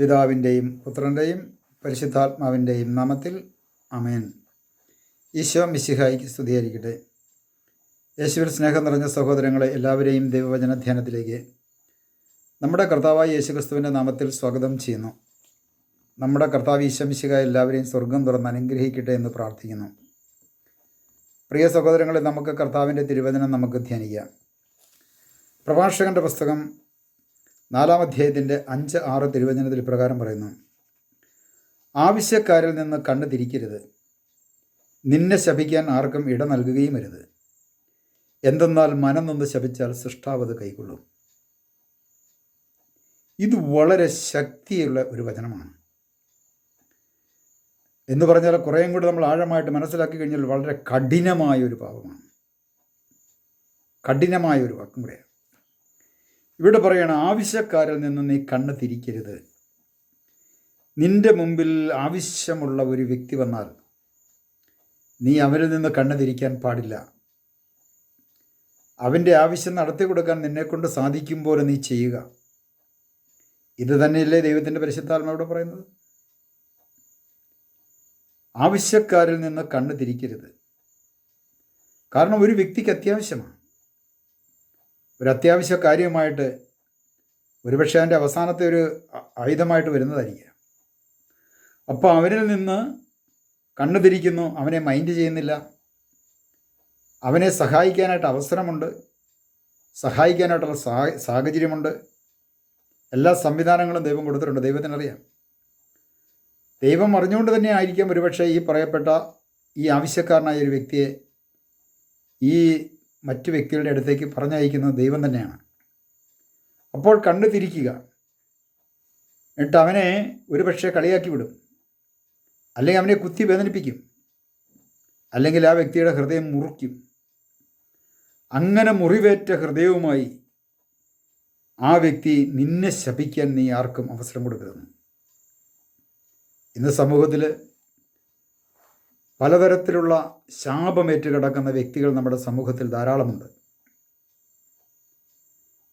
പിതാവിൻ്റെയും പുത്രൻ്റെയും പരിശുദ്ധാത്മാവിൻ്റെയും നാമത്തിൽ ആമേൻ. ഈശോ മിശിഹായിക്ക് സ്തുതിയായിരിക്കട്ടെ. യേശുവിൽ സ്നേഹം നിറഞ്ഞ സഹോദരങ്ങളെ, എല്ലാവരെയും ദൈവവചന ധ്യാനത്തിലേക്ക് നമ്മുടെ കർത്താവായ യേശുക്രിസ്തുവിൻ്റെ നാമത്തിൽ സ്വാഗതം ചെയ്യുന്നു. നമ്മുടെ കർത്താവ് ഈശോ മിശിഹ എല്ലാവരെയും സ്വർഗം തുറന്ന് അനുഗ്രഹിക്കട്ടെ എന്ന് പ്രാർത്ഥിക്കുന്നു. പ്രിയ സഹോദരങ്ങളെ, നമുക്ക് കർത്താവിൻ്റെ തിരുവചനം നമുക്ക് ധ്യാനിക്കാം. പ്രഭാഷകൻ്റെ പുസ്തകം 4-ാം അധ്യായത്തിൻ്റെ 5-6 തിരുവചനത്തിൽ പ്രകാരം പറയുന്നു: ആവശ്യക്കാരിൽ നിന്ന് കണ്ണ് തിരിക്കരുത്, നിന്നെ ശപിക്കാൻ ആർക്കും ഇട നൽകുകയും അരുത്. എന്തെന്നാൽ മനം നൊന്ന് ശപിച്ചാൽ സൃഷ്ടാവ് അത് കൈക്കൊള്ളും. ഇത് വളരെ ശക്തിയുള്ള ഒരു വചനമാണ്. എന്ന് പറഞ്ഞാൽ കുറേയും കൂടി നമ്മൾ ആഴമായിട്ട് മനസ്സിലാക്കി കഴിഞ്ഞാൽ വളരെ കഠിനമായൊരു പാപമാണ്, കഠിനമായൊരു വാക്കും കൂടെയാണ്. ഇവിടെ പറയണം, ആവശ്യക്കാരിൽ നിന്ന് നീ കണ്ണ് തിരിക്കരുത്. നിന്റെ മുമ്പിൽ ആവശ്യമുള്ള ഒരു വ്യക്തി വന്നാൽ നീ അവരിൽ നിന്ന് കണ്ണ് തിരിക്കാൻ പാടില്ല. അവൻ്റെ ആവശ്യം നടത്തി കൊടുക്കാൻ നിന്നെക്കൊണ്ട് സാധിക്കും പോലെ നീ ചെയ്യുക. ഇത് തന്നെയല്ലേ ദൈവത്തിൻ്റെ പരിശുദ്ധാത്മാവിടെ പറയുന്നത്? ആവശ്യക്കാരിൽ നിന്ന് കണ്ണ് തിരിക്കരുത്. കാരണം ഒരു വ്യക്തിക്ക് അത്യാവശ്യമാണ്. ഒരു അത്യാവശ്യ കാര്യമായിട്ട് ഒരുപക്ഷെ അവൻ്റെ അവസാനത്തെ ഒരു ആയുധമായിട്ട് വരുന്നതായിരിക്കാം. അപ്പോൾ അവരിൽ നിന്ന് കണ്ണു തിരിക്കുന്നു, അവനെ മൈൻഡ് ചെയ്യുന്നില്ല. അവനെ സഹായിക്കാനായിട്ട് അവസരമുണ്ട്, സഹായിക്കാനായിട്ടുള്ള സാഹചര്യമുണ്ട്. എല്ലാ സംവിധാനങ്ങളും ദൈവം കൊടുത്തിട്ടുണ്ട്. ദൈവത്തിനറിയാം. ദൈവം അറിഞ്ഞുകൊണ്ട് തന്നെ ആയിരിക്കാം ഒരുപക്ഷെ ഈ പറയപ്പെട്ട ഈ ആവശ്യക്കാരനായ ഒരു വ്യക്തിയെ ഈ മറ്റു വ്യക്തികളുടെ അടുത്തേക്ക് പറഞ്ഞയക്കുന്നത് ദൈവം തന്നെയാണ്. അപ്പോൾ കണ്ണു തിരിക്കുക. എന്നിട്ട് അവനെ ഒരുപക്ഷെ കളിയാക്കി വിടും, അല്ലെങ്കിൽ അവനെ കുത്തി വേദനിപ്പിക്കും, അല്ലെങ്കിൽ ആ വ്യക്തിയുടെ ഹൃദയം മുറിക്കും. അങ്ങനെ മുറിവേറ്റ ഹൃദയവുമായി ആ വ്യക്തി നിന്നെ ശപിക്കാൻ നീ ആർക്കും അവസരം കൊടുക്കരുത്. ഇന്ന് സമൂഹത്തിൽ പലതരത്തിലുള്ള ശാപമേറ്റ് കിടക്കുന്ന വ്യക്തികൾ നമ്മുടെ സമൂഹത്തിൽ ധാരാളമുണ്ട്.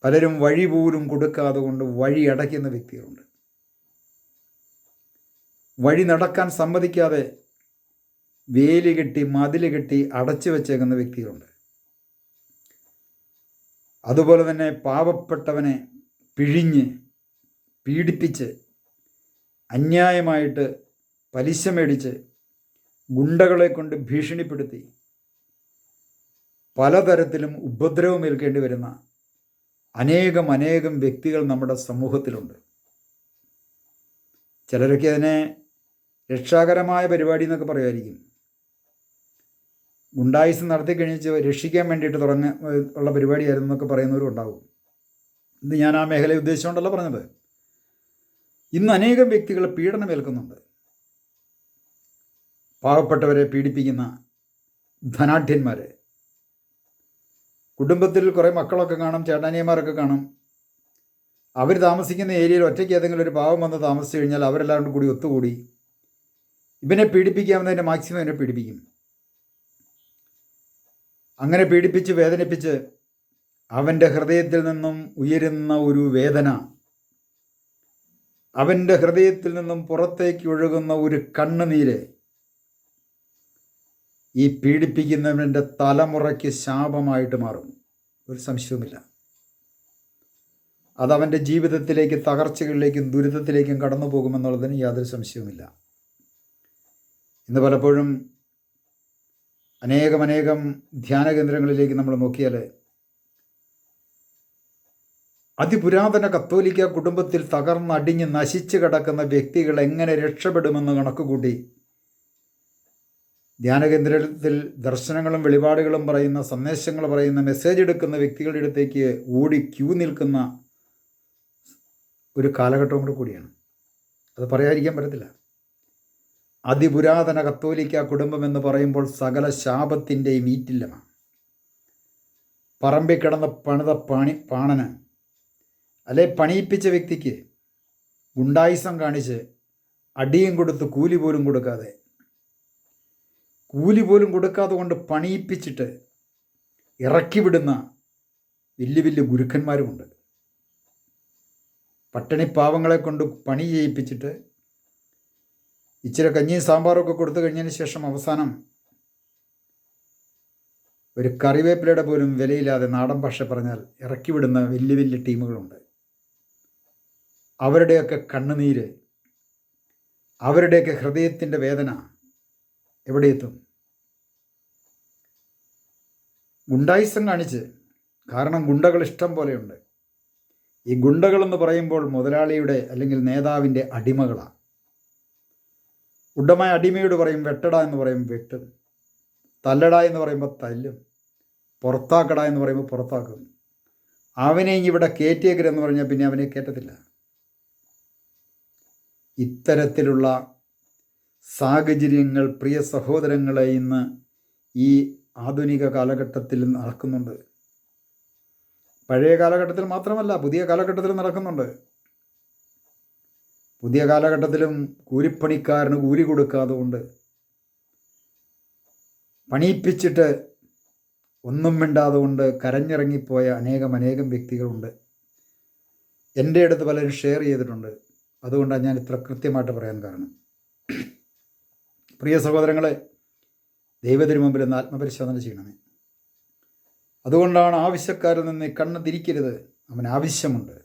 പലരും വഴി പോലും കൊടുക്കാതെ കൊണ്ട് വഴി അടയ്ക്കുന്ന വ്യക്തികളുണ്ട്. വഴി നടക്കാൻ സമ്മതിക്കാതെ വേലി കെട്ടി മതിൽ കെട്ടി അടച്ചു വച്ചേക്കുന്ന വ്യക്തികളുണ്ട്. അതുപോലെ തന്നെ പാവപ്പെട്ടവനെ പിഴിഞ്ഞ് പീഡിപ്പിച്ച് അന്യായമായിട്ട് പലിശ മേടിച്ച് ഗുണ്ടകളെ കൊണ്ട് ഭീഷണിപ്പെടുത്തി പലതരത്തിലും ഉപദ്രവമേൽക്കേണ്ടി വരുന്ന അനേകം വ്യക്തികൾ നമ്മുടെ സമൂഹത്തിലുണ്ട്. ചിലരൊക്കെ അതിനെ രക്ഷാകരമായ പരിപാടി എന്നൊക്കെ പറയുമായിരിക്കും. ഗുണ്ടായുസം നടത്തി കഴിഞ്ഞ് രക്ഷിക്കാൻ വേണ്ടിയിട്ട് ഉള്ള പരിപാടിയായിരുന്നു എന്നൊക്കെ പറയുന്നവരും ഉണ്ടാവും. ഇന്ന് ഞാൻ ആ മേഖലയെ ഉദ്ദേശിച്ചുകൊണ്ടല്ല പറഞ്ഞത്. ഇന്ന് അനേകം വ്യക്തികൾ പീഡനമേൽക്കുന്നുണ്ട്. പാവപ്പെട്ടവരെ പീഡിപ്പിക്കുന്ന ധനാഢ്യന്മാർ. കുടുംബത്തിൽ കുറേ മക്കളൊക്കെ കാണും, ചേട്ടാനിയന്മാരൊക്കെ കാണും. അവർ താമസിക്കുന്ന ഏരിയയിൽ ഒറ്റയ്ക്ക് ഏതെങ്കിലും ഒരു പാവം വന്ന് താമസിച്ചു കഴിഞ്ഞാൽ അവരെല്ലാവരും കൂടി ഒത്തുകൂടി ഇവനെ പീഡിപ്പിക്കാവുന്നതിൻ്റെ മാക്സിമം ഇവനെ പീഡിപ്പിക്കും. അങ്ങനെ പീഡിപ്പിച്ച് വേദനിപ്പിച്ച് അവൻ്റെ ഹൃദയത്തിൽ നിന്നും ഉയരുന്ന ഒരു വേദന, അവൻ്റെ ഹൃദയത്തിൽ നിന്നും പുറത്തേക്ക് ഒഴുകുന്ന ഒരു കണ്ണുനീര് ഈ പീഡിപ്പിക്കുന്നവൻ്റെ തലമുറയ്ക്ക് ശാപമായിട്ട് മാറും. ഒരു സംശയവുമില്ല. അതവൻ്റെ ജീവിതത്തിലേക്ക് തകർച്ചകളിലേക്കും ദുരിതത്തിലേക്കും കടന്നു പോകുമെന്നുള്ളതിന് യാതൊരു സംശയവുമില്ല. ഇന്ന് പലപ്പോഴും അനേകം ധ്യാന കേന്ദ്രങ്ങളിലേക്ക് നമ്മൾ നോക്കിയാൽ അതിപുരാതന കത്തോലിക്ക കുടുംബത്തിൽ തകർന്നടിഞ്ഞ് നശിച്ചു കിടക്കുന്ന വ്യക്തികൾ എങ്ങനെ രക്ഷപ്പെടുമെന്ന് കണക്കുകൂട്ടി ധ്യാനകേന്ദ്രത്തിൽ ദർശനങ്ങളും വെളിപാടുകളും പറയുന്ന, സന്ദേശങ്ങൾ പറയുന്ന, മെസ്സേജ് എടുക്കുന്ന വ്യക്തികളുടെ അടുത്തേക്ക് ഓടി ക്യൂ നിൽക്കുന്ന ഒരു കാലഘട്ടവും കൂടെ കൂടിയാണ്. അത് പറയാതിരിക്കാൻ പറ്റത്തില്ല. അതിപുരാതന കത്തോലിക്ക കുടുംബം എന്ന് പറയുമ്പോൾ സകല ശാപത്തിൻ്റെയും ഈറ്റില്ലമാണ്. പറമ്പിൽ കിടന്ന പണിത പാണന് അല്ലെ പണിയിപ്പിച്ച വ്യക്തിക്ക് ഗുണ്ടായുസം കാണിച്ച് അടിയും കൊടുത്ത് കൂലി പോലും കൊടുക്കാതെ കൊണ്ട് പണിയിപ്പിച്ചിട്ട് ഇറക്കി വിടുന്ന വലിയ ഗുരുക്കന്മാരുമുണ്ട്. പട്ടിണിപ്പാവങ്ങളെ കൊണ്ട് പണി ചെയ്യിപ്പിച്ചിട്ട് ഇച്ചിരി കഞ്ഞിയും സാമ്പാറൊക്കെ കൊടുത്തു കഴിഞ്ഞതിന് ശേഷം അവസാനം ഒരു കറിവേപ്പിലയുടെ പോലും വിലയില്ലാതെ നാടൻ ഭാഷ പറഞ്ഞാൽ ഇറക്കി വിടുന്ന വലിയ വലിയ ടീമുകളുണ്ട്. അവരുടെയൊക്കെ കണ്ണുനീര്, അവരുടെയൊക്കെ ഹൃദയത്തിൻ്റെ വേദന എവിടെ എത്തും? ഗുണ്ടായിസം കാണിച്ച്, കാരണം ഗുണ്ടകൾ ഇഷ്ടം പോലെയുണ്ട്. ഈ ഗുണ്ടകളെന്ന് പറയുമ്പോൾ മുതലാളിയുടെ അല്ലെങ്കിൽ നേതാവിൻ്റെ അടിമകളാണ്. ഉടമായ അടിമയോട് പറയും വെട്ടട എന്ന് പറയും വെട്ടും, തല്ലട എന്ന് പറയുമ്പോൾ തല്ലും, പുറത്താക്കട എന്ന് പറയുമ്പോൾ പുറത്താക്കും. അവനെ ഇവിടെ കയറ്റിയേക്കരെന്ന് പറഞ്ഞാൽ പിന്നെ അവനെ കയറ്റത്തില്ല. ഇത്തരത്തിലുള്ള സാഹചര്യങ്ങൾ പ്രിയ സഹോദരങ്ങളെ ഇന്ന് ഈ ആധുനിക കാലഘട്ടത്തിൽ നടക്കുന്നുണ്ട്. പഴയ കാലഘട്ടത്തിൽ മാത്രമല്ല, പുതിയ കാലഘട്ടത്തിൽ നടക്കുന്നുണ്ട്. പുതിയ കാലഘട്ടത്തിലും കൂലിപ്പണിക്കാരന് കൂലി കൊടുക്കാതെ കൊണ്ട് പണിയിപ്പിച്ചിട്ട് ഒന്നും മിണ്ടാതെ കൊണ്ട് കരഞ്ഞിറങ്ങിപ്പോയ അനേകം വ്യക്തികളുണ്ട്. എൻ്റെ അടുത്ത് പലരും ഷെയർ ചെയ്തിട്ടുണ്ട്. അതുകൊണ്ടാണ് ഞാൻ ഇത്ര കൃത്യമായിട്ട് പറയാൻ കാരണം. പ്രിയ സഹോദരങ്ങളെ, ദൈവത്തിന് മുമ്പിൽ നിന്ന് ആത്മപരിശോധന ചെയ്യണമേ. അതുകൊണ്ടാണ് ആവശ്യക്കാരിൽ നിന്ന് കണ്ണ് തിരിക്കരുത്. അവന് ആവശ്യമുണ്ട്.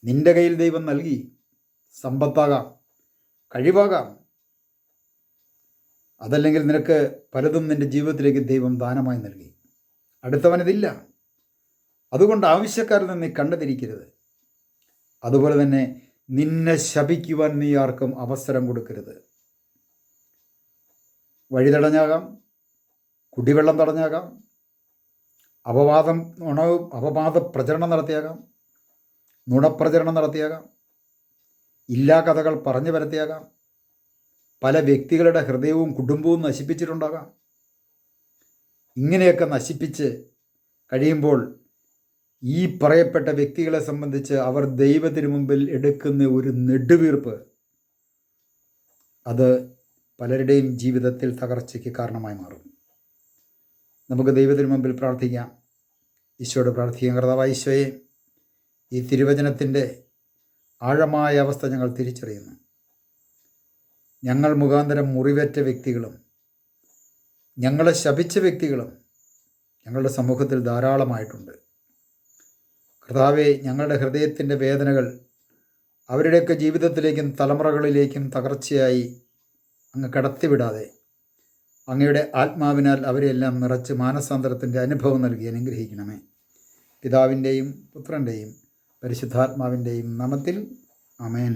നിൻ്റെ കയ്യിൽ ദൈവം നൽകി. സമ്പത്താകാം, കഴിവാകാം, അതല്ലെങ്കിൽ നിനക്ക് പലതും നിൻ്റെ ജീവിതത്തിലേക്ക് ദൈവം ദാനമായി നൽകി. അടുത്തവനതില്ല. അതുകൊണ്ട് ആവശ്യക്കാരിൽ നിന്ന് കണ്ണ് തിരിക്കരുത്. അതുപോലെ തന്നെ നിന്നെ ശപിക്കുവാൻ നീ ആർക്കും അവസരം കൊടുക്കരുത്. വഴി തടഞ്ഞാകാം, കുടിവെള്ളം തടഞ്ഞാകാം, അപവാദ പ്രചരണം നടത്തിയാകാം, നുണപ്രചരണം നടത്തിയാകാം, ഇല്ലാ കഥകൾ പറഞ്ഞു പരത്തിയാകാം, പല വ്യക്തികളുടെ ഹൃദയവും കുടുംബവും നശിപ്പിച്ചിട്ടുണ്ടാകാം. ഇങ്ങനെയൊക്കെ നശിപ്പിച്ച് കഴിയുമ്പോൾ ഈ പറയപ്പെട്ട വ്യക്തികളെ സംബന്ധിച്ച് അവർ ദൈവത്തിന് മുമ്പിൽ എടുക്കുന്ന ഒരു നെടുവീർപ്പ്, അത് പലരുടെയും ജീവിതത്തിൽ തകർച്ചയ്ക്ക് കാരണമായി മാറും. നമുക്ക് ദൈവത്തിന് മുമ്പിൽ പ്രാർത്ഥിക്കാം. ഈശോയോട് പ്രാർത്ഥിക്കാം. കർത്താവായ ഈശോയെ, ഈ തിരുവചനത്തിൻ്റെ ആഴമായ അവസ്ഥ ഞങ്ങൾ തിരിച്ചറിയുന്നു. ഞങ്ങൾ മുഖാന്തരം മുറിവേറ്റ വ്യക്തികളും ഞങ്ങളെ ശപിച്ച വ്യക്തികളും ഞങ്ങളുടെ സമൂഹത്തിൽ ധാരാളമായിട്ടുണ്ട്. കർത്താവേ, ഞങ്ങളുടെ ഹൃദയത്തിൻ്റെ വേദനകൾ അവരുടെയൊക്കെ ജീവിതത്തിലേക്കും തലമുറകളിലേക്കും തകർച്ചയായി അങ്ങ് കടത്തിവിടാതെ അങ്ങയുടെ ആത്മാവിനാൽ അവരെല്ലാം നിറച്ച് മാനസാന്തരത്തിൻ്റെ അനുഭവം നൽകി അനുഗ്രഹിക്കണമേ. പിതാവിൻ്റെയും പുത്രൻ്റെയും പരിശുദ്ധാത്മാവിൻ്റെയും നാമത്തിൽ ആമേൻ.